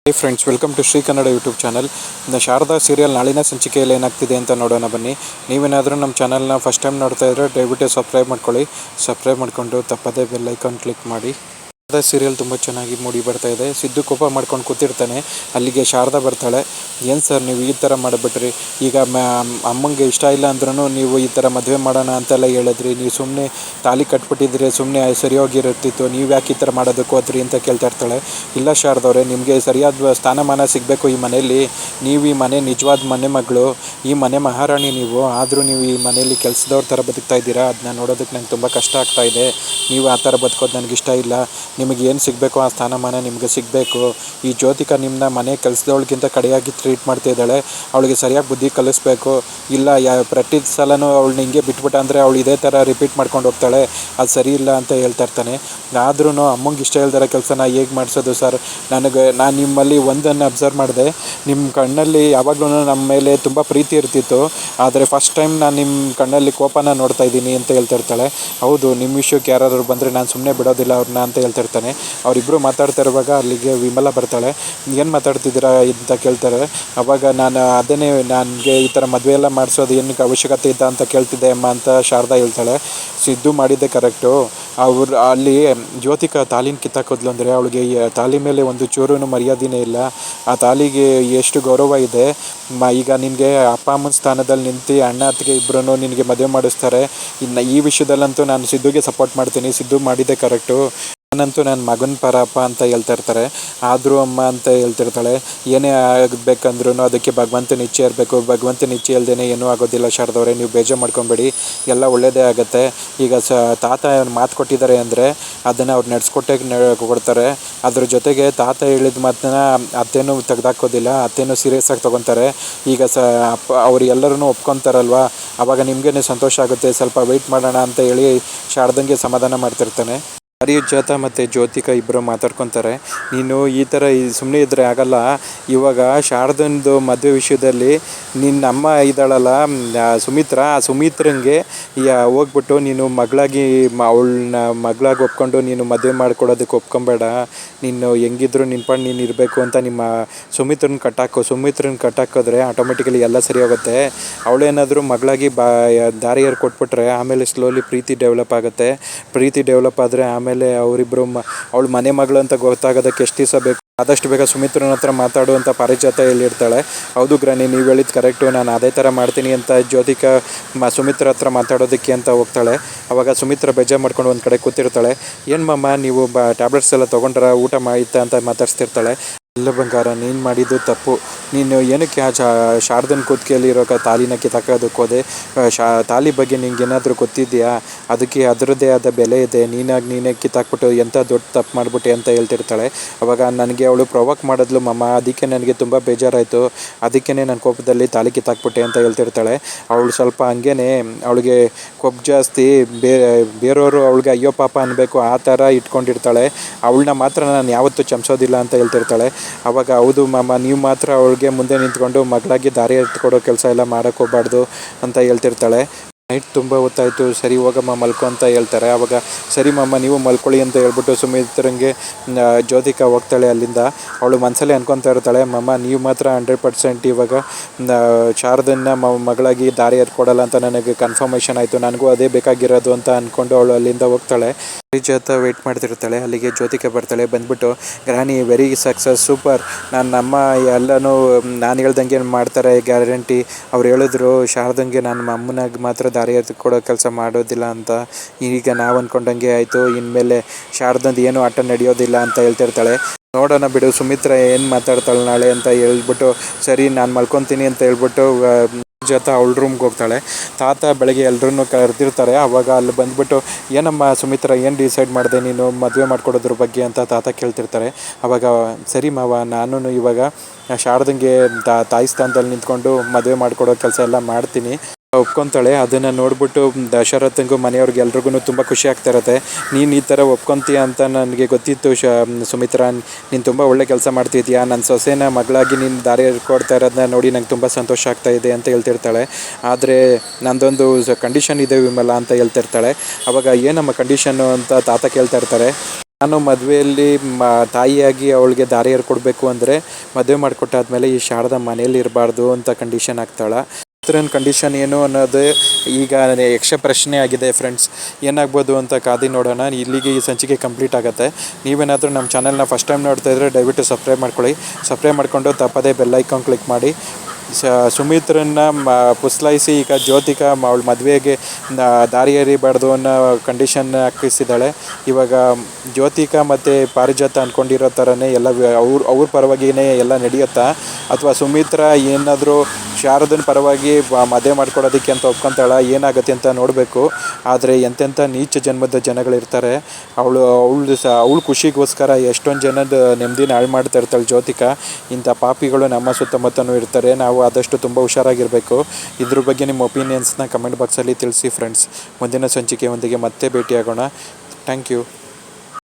High friends, welcome to Shri Kannada YouTube channel. Sharada serial ನಾಳಿನ ಸಂಚಿಕೆಯಲ್ಲಿ ಏನಾಗ್ತಿದೆ ಅಂತ ನೋಡೋಣ ಬನ್ನಿ. ನೀವೇನಾದರೂ ನಮ್ಮ ಚಾನಲ್ನ ಫಸ್ಟ್ ಟೈಮ್ ನೋಡ್ತಾ ಇದ್ದರೆ ದಯವಿಟ್ಟು ಸಬ್ಸ್ಕ್ರೈಬ್ ಮಾಡ್ಕೊಳ್ಳಿ. ಸಬ್ಸ್ಕ್ರೈಬ್ ಮಾಡಿಕೊಂಡು ತಪ್ಪದೇ ಬೆಲ್ ಐಕಾನ್ ಕ್ಲಿಕ್ ಮಾಡಿ. ಶಾರದಾ ಸೀರಿಯಲ್ ತುಂಬ ಚೆನ್ನಾಗಿ ಮೂಡಿ ಬರ್ತಾ ಇದೆ. ಸಿದ್ದು ಕೋಪ ಮಾಡ್ಕೊಂಡು ಕೂತಿರ್ತಾನೆ. ಅಲ್ಲಿಗೆ ಶಾರದಾ ಬರ್ತಾಳೆ. ಏನು ಸರ್ ನೀವು ಈ ಥರ ಮಾಡಿಬಿಟ್ರಿ, ಈಗ ಅಮ್ಮಂಗೆ ಇಷ್ಟ ಇಲ್ಲ ಅಂದ್ರೂ ನೀವು ಈ ಥರ ಮದುವೆ ಮಾಡೋಣ ಅಂತೆಲ್ಲ ಹೇಳಿದ್ರಿ, ನೀವು ಸುಮ್ಮನೆ ತಾಲಿ ಕಟ್ಬಿಟ್ಟಿದ್ರೆ ಸುಮ್ಮನೆ ಸರಿ ಹೋಗಿರುತ್ತಿತ್ತು, ನೀವು ಯಾಕೆ ಈ ಥರ ಮಾಡೋದಕ್ಕೆ ಹೋದ್ರಿ ಅಂತ ಕೇಳ್ತಾ ಇರ್ತಾಳೆ. ಇಲ್ಲ ಶಾರದವ್ರೆ, ನಿಮಗೆ ಸರಿಯಾದ ಸ್ಥಾನಮಾನ ಸಿಗಬೇಕು ಈ ಮನೆಯಲ್ಲಿ. ನೀವು ಈ ಮನೆ ನಿಜವಾದ ಮನೆ ಮಗಳು, ಈ ಮನೆ ಮಹಾರಾಣಿ ನೀವು. ಆದರೂ ನೀವು ಈ ಮನೆಯಲ್ಲಿ ಕೆಲಸದವ್ರ ಥರ ಬದುಕ್ತಾ ಇದ್ದೀರಾ. ಅದನ್ನ ನೋಡೋದಕ್ಕೆ ನಂಗೆ ತುಂಬ ಕಷ್ಟ ಆಗ್ತಾ ಇದೆ. ನೀವು ಆ ಥರ ಬದುಕೋದು ನನಗಿಷ್ಟ ಇಲ್ಲ. ನಿಮಗೆ ಏನು ಸಿಗಬೇಕು ಆ ಸ್ಥಾನಮಾನ ನಿಮಗೆ ಸಿಗಬೇಕು. ಈ ಜ್ಯೋತಿಕಾ ನಿಮ್ಮನ್ನ ಮನೆ ಕೆಲಸದವಳಿಗಿಂತ ಕಡೆಯಾಗಿ ಟ್ರೀಟ್ ಮಾಡ್ತಿದ್ದಾಳೆ. ಅವಳಿಗೆ ಸರಿಯಾಗಿ ಬುದ್ಧಿ ಕಲಿಸ್ಬೇಕು. ಇಲ್ಲ ಪ್ರತಿ ಸಲನೂ ಅವಳನ್ನ ಹಿಂಗೆ ಬಿಟ್ಬಿಟ್ಟು ಅಂದರೆ ಅವಳು ಇದೇ ಥರ ರಿಪೀಟ್ ಮಾಡ್ಕೊಂಡು ಹೋಗ್ತಾಳೆ. ಅದು ಸರಿ ಇಲ್ಲ ಅಂತ ಹೇಳ್ತಾ ಇರ್ತಾನೆ. ಆದ್ರೂ ಅಮ್ಮಂಗೆ ಇಷ್ಟ ಇಲ್ದಿರೋ ಕೆಲಸನ ಹೇಗೆ ಮಾಡಿಸೋದು ಸರ್? ನಾನು ನಿಮ್ಮಲ್ಲಿ ಒಂದನ್ನು ಅಬ್ಸರ್ವ್ ಮಾಡಿದೆ. ನಿಮ್ಮ ಕಣ್ಣಲ್ಲಿ ಯಾವಾಗಲೂ ನಮ್ಮ ಮೇಲೆ ತುಂಬ ಪ್ರೀತಿ ಇರ್ತಿತ್ತು, ಆದರೆ ಫಸ್ಟ್ ಟೈಮ್ ನಾನು ನಿಮ್ಮ ಕಣ್ಣಲ್ಲಿ ಕೋಪನ ನೋಡ್ತಾ ಇದ್ದೀನಿ ಅಂತ ಹೇಳ್ತಾ ಇರ್ತಾಳೆ. ಹೌದು, ನಿಮ್ಮ ವಿಷಯಕ್ಕೆ ಯಾರಾದರೂ ಬಂದರೆ ನಾನು ಸುಮ್ಮನೆ ಬಿಡೋದಿಲ್ಲ ಅವ್ರನ್ನ ಅಂತ ಹೇಳ್ತಾ ಇರ್ತಾನೆ. ಅವರಿಬ್ಬರು ಮಾತಾಡ್ತಾ ಇರುವಾಗ ಅಲ್ಲಿಗೆ ವಿಮಲ ಬರ್ತಾಳೆ. ಏನು ಮಾತಾಡ್ತಿದ್ದೀರಾ ಅಂತ ಕೇಳ್ತಾರೆ. ಅವಾಗ ನನಗೆ ಈ ಥರ ಮದುವೆ ಎಲ್ಲ ಮಾಡಿಸೋದು ಏನಕ್ಕೆ ಅವಶ್ಯಕತೆ ಇದ್ದ ಅಂತ ಕೇಳ್ತಿದ್ದೆ ಅಮ್ಮ ಅಂತ ಶಾರದಾ ಹೇಳ್ತಾಳೆ. ಸಿದ್ದು ಮಾಡಿದ್ದೆ ಕರೆಕ್ಟು. ಅಲ್ಲಿ ಜ್ಯೋತಿಕಾ ತಾಲಿನ ಕಿತ್ತಾಕೋದ್ಲು ಅಂದರೆ ಅವಳಿಗೆ ತಾಲಿ ಮೇಲೆ ಒಂದು ಚೂರೂ ಮರ್ಯಾದೆನೇ ಇಲ್ಲ. ಆ ತಾಲಿಗೆ ಎಷ್ಟು ಗೌರವ ಇದೆ. ಈಗ ನಿನಗೆ ಅಪ್ಪ ಅಮ್ಮನ ಸ್ಥಾನದಲ್ಲಿ ನಿಂತು ಅಣ್ಣ ಅತ್ತಿಗೆ ಇಬ್ಬರೂ ನಿನಗೆ ಮದುವೆ ಮಾಡಿಸ್ತಾರೆ. ಇನ್ನು ಈ ವಿಷಯದಲ್ಲಂತೂ ನಾನು ಸಿದ್ದುಗೆ ಸಪೋರ್ಟ್ ಮಾಡ್ತೀನಿ. ಸಿದ್ದು ಮಾಡಿದ್ದೆ ಕರೆಕ್ಟು. ನಾನಂತೂ ನನ್ನ ಮಗನ ಪರಪ್ಪ ಅಂತ ಹೇಳ್ತಾ ಇರ್ತಾರೆ. ಆದರೂ ಅಮ್ಮ ಅಂತ ಹೇಳ್ತಿರ್ತಾಳೆ. ಏನೇ ಆಗಬೇಕಂದ್ರೂ ಅದಕ್ಕೆ ಭಗವಂತನ ಇಚ್ಛೆ ಇರಬೇಕು. ಭಗವಂತನ ಇಚ್ಛೆ ಇಲ್ಲದೇ ಏನೂ ಆಗೋದಿಲ್ಲ ಶಾರದವ್ರೆ, ನೀವು ಬೇಜಾರು ಮಾಡ್ಕೊಬೇಡಿ, ಎಲ್ಲ ಒಳ್ಳೆಯದೇ ಆಗುತ್ತೆ. ಈಗ ತಾತ ಮಾತು ಕೊಟ್ಟಿದ್ದಾರೆ ಅಂದರೆ ಅದನ್ನು ಅವ್ರು ನಡೆಸ್ಕೊಟ್ಟೆ ಕೊಡ್ತಾರೆ. ಅದ್ರ ಜೊತೆಗೆ ತಾತ ಹೇಳಿದ ಮಾತನ್ನ ಅತ್ತೇನೂ ತೆಗೆದಾಕೋದಿಲ್ಲ, ಅತ್ತೇನೂ ಸೀರಿಯಸ್ ಆಗಿ ತೊಗೊತಾರೆ. ಈಗ ಅವ್ರು ಎಲ್ಲರೂ ಒಪ್ಕೊತಾರಲ್ವ, ಆವಾಗ ನಿಮಗೇ ಸಂತೋಷ ಆಗುತ್ತೆ. ಸ್ವಲ್ಪ ವೆಯ್ಟ್ ಮಾಡೋಣ ಅಂತ ಹೇಳಿ ಶಾರದಂಗೆ ಸಮಾಧಾನ ಮಾಡ್ತಿರ್ತಾನೆ. ಪಾರಿಜಾತ ಮತ್ತು ಜ್ಯೋತಿಕಾ ಇಬ್ಬರು ಮಾತಾಡ್ಕೊತಾರೆ. ನೀನು ಈ ಥರ ಸುಮ್ಮನೆ ಇದ್ದರೆ ಆಗಲ್ಲ. ಇವಾಗ ಶಾರದಂದು ಮದುವೆ ವಿಷಯದಲ್ಲಿ ನಿನ್ನ ಅಮ್ಮ ಇದ್ದಾಳಲ್ಲ ಸುಮಿತ್ರಂಗೆ ಹೋಗ್ಬಿಟ್ಟು ನೀನು ಮಗಳಾಗಿ ಅವಳನ್ನ ಮಗಳಾಗಿ ಒಪ್ಕೊಂಡು ನೀನು ಮದುವೆ ಮಾಡ್ಕೊಡೋದಕ್ಕೆ ಒಪ್ಕೊಬೇಡ. ನೀನು ಹೆಂಗಿದ್ರು ನಿನ್ನ ಪಾಡು ನೀನು ಇರಬೇಕು ಅಂತ ನಿಮ್ಮ ಸುಮಿತ್ರನ ಕಟ್ಟಾಕಿದ್ರೆ ಆಟೋಮೆಟಿಕಲಿ ಎಲ್ಲ ಸರಿ ಹೋಗುತ್ತೆ. ಅವಳೇನಾದರೂ ಮಗಳಾಗಿ ದಾರಿ ಕೊಟ್ಬಿಟ್ರೆ ಆಮೇಲೆ ಸ್ಲೋಲಿ ಪ್ರೀತಿ ಡೆವಲಪ್ ಆಗುತ್ತೆ. ಪ್ರೀತಿ ಡೆವಲಪ್ ಆದರೆ ಆಮೇಲೆ ಅವರಿಬ್ಬರು ಅವಳು ಮನೆ ಮಗಳು ಅಂತ ಗೊತ್ತಾಗೋದಕ್ಕೆ ಎಷ್ಟು ದಿವಸ ಬೇಕು. ಆದಷ್ಟು ಬೇಗ ಸುಮಿತ್ರನ ಹತ್ರ ಮಾತಾಡು ಅಂತ ಪಾರಿಜಾತ ಹೇಳಿರ್ತಾಳೆ. ಹೌದು ಗ್ರಾನಿ, ನೀವು ಹೇಳಿದ್ದು ಕರೆಕ್ಟು, ನಾನು ಅದೇ ಥರ ಮಾಡ್ತೀನಿ ಅಂತ ಜ್ಯೋತಿಕಾ ಸುಮಿತ್ರ ಹತ್ರ ಮಾತಾಡೋದಕ್ಕೆ ಅಂತ ಹೋಗ್ತಾಳೆ. ಆವಾಗ ಸುಮಿತ್ರ ಬೇಜಾರು ಮಾಡ್ಕೊಂಡು ಒಂದು ಕಡೆ ಕೂತಿರ್ತಾಳೆ. ಏನು ಮಮ್ಮ ನೀವು ಟ್ಯಾಬ್ಲೆಟ್ಸ್ ಎಲ್ಲ ತೊಗೊಂಡ್ರ, ಊಟ ಮಾಡಿತ್ತಾ ಅಂತ ಮಾತಾಡ್ಸ್ತಿರ್ತಾಳೆ. ಇಲ್ಲ ಬಂಗಾರ, ನೀನು ಮಾಡಿದ್ದು ತಪ್ಪು. ನೀನು ಏನಕ್ಕೆ ಶಾರದನ ಕೂತ್ಕೆಯಲ್ಲಿರೋ ತಾಲಿನ ಕಿತ್ತಾಕೋದಕ್ಕೆ ಹೋದೆ? ತಾಲಿ ಬಗ್ಗೆ ನಿಂಗೆ ಏನಾದರೂ ಗೊತ್ತಿದೆಯಾ? ಅದಕ್ಕೆ ಅದರದ್ದೇ ಆದ ಬೆಲೆ ಇದೆ. ನೀನೇ ಕಿತ್ತಾಕ್ಬಿಟ್ಟು ಎಂಥ ದೊಡ್ಡ ತಪ್ಪು ಮಾಡಿಬಿಟ್ಟೆ ಅಂತ ಹೇಳ್ತಿರ್ತಾಳೆ. ಅವಾಗ ನನಗೆ ಅವಳು ಪ್ರೊವೋಕ್ ಮಾಡಿದ್ಲು ಮಮ್ಮ, ಅದಕ್ಕೆ ನನಗೆ ತುಂಬ ಬೇಜಾರಾಯಿತು. ಅದಕ್ಕೇ ನನ್ನ ಕೋಪದಲ್ಲಿ ತಾಲಿ ಕಿತ್ತಾಕ್ಬಿಟ್ಟೆ ಅಂತ ಹೇಳ್ತಿರ್ತಾಳೆ. ಅವಳು ಸ್ವಲ್ಪ ಹಂಗೇ, ಅವಳಿಗೆ ಕೊಬ್ಬು ಜಾಸ್ತಿ. ಬೇರೆಯವರು ಅವಳಿಗೆ ಅಯ್ಯೋ ಪಾಪ ಅನ್ನಬೇಕು ಆ ಥರ ಇಟ್ಕೊಂಡಿರ್ತಾಳೆ. ಅವಳನ್ನ ಮಾತ್ರ ನಾನು ಯಾವತ್ತೂ ಚಮಸೋದಿಲ್ಲ ಅಂತ ಹೇಳ್ತಿರ್ತಾಳೆ. ಆವಾಗ ಹೌದು ಮಾಮ, ನೀವು ಮಾತ್ರ ಅವಳಿಗೆ ಮುಂದೆ ನಿಂತ್ಕೊಂಡು ಮಗಳಾಗಿ ದಾರಿ ಎತ್ಕೊಡೋ ಕೆಲಸ ಎಲ್ಲ ಮಾಡೋಕ್ಕೆ ಹೋಗ್ಬಾರ್ದು ಅಂತ ಹೇಳ್ತಿರ್ತಾಳೆ. ನೈಟ್ ತುಂಬ ಹೊತ್ತಾಯಿತು, ಸರಿ ಹೋಗಮ್ಮ ಮಲ್ಕೊ ಅಂತ ಹೇಳ್ತಾರೆ. ಆವಾಗ ಸರಿ ಮಾಮ ನೀವು ಮಲ್ಕೊಳ್ಳಿ ಅಂತ ಹೇಳ್ಬಿಟ್ಟು ಸುಮಿತ್ರಂಗೆ ಜ್ಯೋತಿಕಾ ಹೋಗ್ತಾಳೆ ಅಲ್ಲಿಂದ. ಅವಳು ಮನಸ್ಸಲ್ಲೇ ಅನ್ಕೊತಾ ಇರ್ತಾಳೆ, ಮಮ್ಮ ನೀವು ಮಾತ್ರ 100% ಇವಾಗ ಶಾರದನ್ನ ಮಗಳಾಗಿ ದಾರಿ ಎತ್ಕೊಡಲ್ಲ ಅಂತ ನನಗೆ ಕನ್ಫರ್ಮೇಷನ್ ಆಯಿತು. ನನಗೂ ಅದೇ ಬೇಕಾಗಿರೋದು ಅಂತ ಅಂದ್ಕೊಂಡು ಅವಳು ಅಲ್ಲಿಂದ ಹೋಗ್ತಾಳೆ. ಪಾರಿಜಾತ ವೆಯ್ಟ್ ಮಾಡ್ತಿರ್ತಾಳೆ. ಅಲ್ಲಿಗೆ ಜ್ಯೋತಿಕಾ ಬರ್ತಾಳೆ. ಬಂದ್ಬಿಟ್ಟು ಗ್ರಾನಿ ವೆರಿ ಸಕ್ಸಸ್, ಸೂಪರ್, ನನ್ನ ಅಮ್ಮ ಎಲ್ಲನೂ ನಾನು ಹೇಳ್ದಂಗೆ ಮಾಡ್ತಾರೆ ಗ್ಯಾರಂಟಿ. ಅವ್ರು ಹೇಳಿದ್ರು ಶಾರದಂಗೆ ನನ್ನ ಅಮ್ಮನಾಗಿ ಮಾತ್ರ ದಾರಿ ಎತ್ಕೊಡೋ ಕೆಲಸ ಮಾಡೋದಿಲ್ಲ ಅಂತ. ಈಗ ನಾವು ಅಂದ್ಕೊಂಡಂಗೆ ಆಯಿತು, ಇನ್ಮೇಲೆ ಶಾರದಂದು ಏನೂ ಆಟ ನಡೆಯೋದಿಲ್ಲ ಅಂತ ಹೇಳ್ತಿರ್ತಾಳೆ. ನೋಡೋಣ ಬಿಡು ಸುಮಿತ್ರ ಏನು ಮಾತಾಡ್ತಾಳೆ ನಾಳೆ ಅಂತ ಹೇಳ್ಬಿಟ್ಟು ಸರಿ ನಾನು ಮಲ್ಕೊತೀನಿ ಅಂತ ಹೇಳ್ಬಿಟ್ಟು ಜೊತೆ ಅವಳ ರೂಮ್ಗೆ ಹೋಗ್ತಾಳೆ. ತಾತ ಬೆಳಗ್ಗೆ ಎಲ್ಲರೂ ಕರೆದಿರ್ತಾರೆ. ಆವಾಗ ಅಲ್ಲಿ ಬಂದುಬಿಟ್ಟು ಏನಮ್ಮ ಸುಮಿತ್ರ ಏನು ಡಿಸೈಡ್ ಮಾಡಿದೆ ನೀನು ಮದುವೆ ಮಾಡ್ಕೊಡೋದ್ರ ಬಗ್ಗೆ ಅಂತ ತಾತ ಕೇಳ್ತಿರ್ತಾರೆ. ಆವಾಗ ಸರಿ ಮಾವ, ನಾನು ಇವಾಗ ಶಾರದಂಗೆ ತಾಯಿ ಸ್ಥಾನದಲ್ಲಿ ನಿಂತ್ಕೊಂಡು ಮದುವೆ ಮಾಡ್ಕೊಡೋ ಕೆಲಸ ಎಲ್ಲ ಮಾಡ್ತೀನಿ ಒಪ್ಕೊತಾಳೆ. ಅದನ್ನು ನೋಡ್ಬಿಟ್ಟು ದಶರಥಂಗೂ ಮನೆಯವ್ರಿಗೆ ಎಲ್ರಿಗೂ ತುಂಬ ಖುಷಿ ಆಗ್ತಾ ಇರುತ್ತೆ. ನೀನು ಈ ಥರ ಒಪ್ಕೊತೀಯ ಅಂತ ನನಗೆ ಗೊತ್ತಿತ್ತು ಸುಮಿತ್ರಾ, ನೀನು ತುಂಬ ಒಳ್ಳೆ ಕೆಲಸ ಮಾಡ್ತಿದ್ದೀಯಾ. ನನ್ನ ಸೊಸೆನ ಮಗಳಾಗಿ ನೀನು ದಾರಿ ಕೊಡ್ತಾ ಇರೋದನ್ನ ನೋಡಿ ನಂಗೆ ತುಂಬ ಸಂತೋಷ ಆಗ್ತಾ ಇದೆ ಅಂತ ಹೇಳ್ತಿರ್ತಾಳೆ. ಆದರೆ ನಂದೊಂದು ಕಂಡೀಷನ್ ಇದೆ ವಿಮಲ ಅಂತ ಹೇಳ್ತಿರ್ತಾಳೆ. ಆವಾಗ ಏನಮ್ಮ ಕಂಡೀಷನ್ನು ಅಂತ ತಾತ ಕೇಳ್ತಾ ಇರ್ತಾರೆ. ನಾನು ಮದುವೆಯಲ್ಲಿ ತಾಯಿಯಾಗಿ ಅವಳಿಗೆ ದಾರಿ ಕೊಡಬೇಕು ಅಂದರೆ ಮದುವೆ ಮಾಡಿಕೊಟ್ಟಾದ್ಮೇಲೆ ಈ ಶಾರದಾ ಮನೇಲಿ ಇರಬಾರ್ದು ಅಂತ ಕಂಡೀಷನ್ ಆಗ್ತಾಳೆ. ಕಂಡೀಷನ್ ಏನು ಅನ್ನೋದು ಈಗ ಯಕ್ಷ ಪ್ರಶ್ನೆ ಆಗಿದೆ ಫ್ರೆಂಡ್ಸ್. ಏನಾಗ್ಬೋದು ಅಂತ ಕಾದಿ ನೋಡೋಣ. ಇಲ್ಲಿಗೆ ಈ ಸಂಚಿಕೆ ಕಂಪ್ಲೀಟ್ ಆಗುತ್ತೆ. ನೀವೇನಾದರೂ ನಮ್ಮ ಚಾನಲ್ನ ಫಸ್ಟ್ ಟೈಮ್ ನೋಡ್ತಾ ಇದ್ದರೆ ದಯವಿಟ್ಟು ಸಬ್ಸ್ಕ್ರೈಬ್ ಮಾಡ್ಕೊಳ್ಳಿ. ಸಬ್ಸ್ಕ್ರೈಬ್ ಮಾಡಿಕೊಂಡು ತಪ್ಪದೇ ಬೆಲ್ ಐಕಾನ್ ಕ್ಲಿಕ್ ಮಾಡಿ. ಸುಮಿತ್ರನ್ನ ಪುಸ್ಲಾಯಿಸಿ ಈಗ ಜ್ಯೋತಿಕಾ ಅವಳ ಮದುವೆಗೆ ದಾರಿ ಎರಿಬಾರ್ದು ಅನ್ನೋ ಕಂಡೀಷನ್ ಹಾಕಿಸಿದ್ದಾಳೆ. ಇವಾಗ ಜ್ಯೋತಿಕಾ ಮತ್ತು ಪಾರಿಜಾತ ಅಂದ್ಕೊಂಡಿರೋ ಥರನೇ ಎಲ್ಲ ಅವ್ರ ಪರವಾಗಿಯೇ ಎಲ್ಲ ನಡೆಯುತ್ತಾ, ಅಥವಾ ಸುಮಿತ್ರ ಏನಾದರೂ ಶಾರದನ ಪರವಾಗಿ ಮದುವೆ ಮಾಡ್ಕೊಡೋದಕ್ಕೆ ಅಂತ ಒಪ್ಕೊಂತಾಳ, ಏನಾಗುತ್ತೆ ಅಂತ ನೋಡಬೇಕು. ಆದರೆ ಎಂತೆಂಥ ನೀಚ ಜನ್ಮದ ಜನಗಳಿರ್ತಾರೆ. ಅವಳು ಖುಷಿಗೋಸ್ಕರ ಎಷ್ಟೊಂದು ಜನದ ನೆಮ್ಮದಿನ ಹಾಳು ಮಾಡ್ತಾ ಇರ್ತಾಳೆ ಜ್ಯೋತಿಕಾ. ಇಂಥ ಪಾಪಿಗಳು ನಮ್ಮ ಸುತ್ತಮುತ್ತಲೂ ಇರ್ತಾರೆ. ನಾವು ಆದಷ್ಟು ತುಂಬ ಹುಷಾರಾಗಿರಬೇಕು. ಇದ್ರ ಬಗ್ಗೆ ನಿಮ್ಮ ಒಪಿನಿಯನ್ಸ್ನ ಕಮೆಂಟ್ ಬಾಕ್ಸಲ್ಲಿ ತಿಳಿಸಿ ಫ್ರೆಂಡ್ಸ್. ಮುಂದಿನ ಸಂಚಿಕೆಯೊಂದಿಗೆ ಮತ್ತೆ ಭೇಟಿಯಾಗೋಣ. Thank you.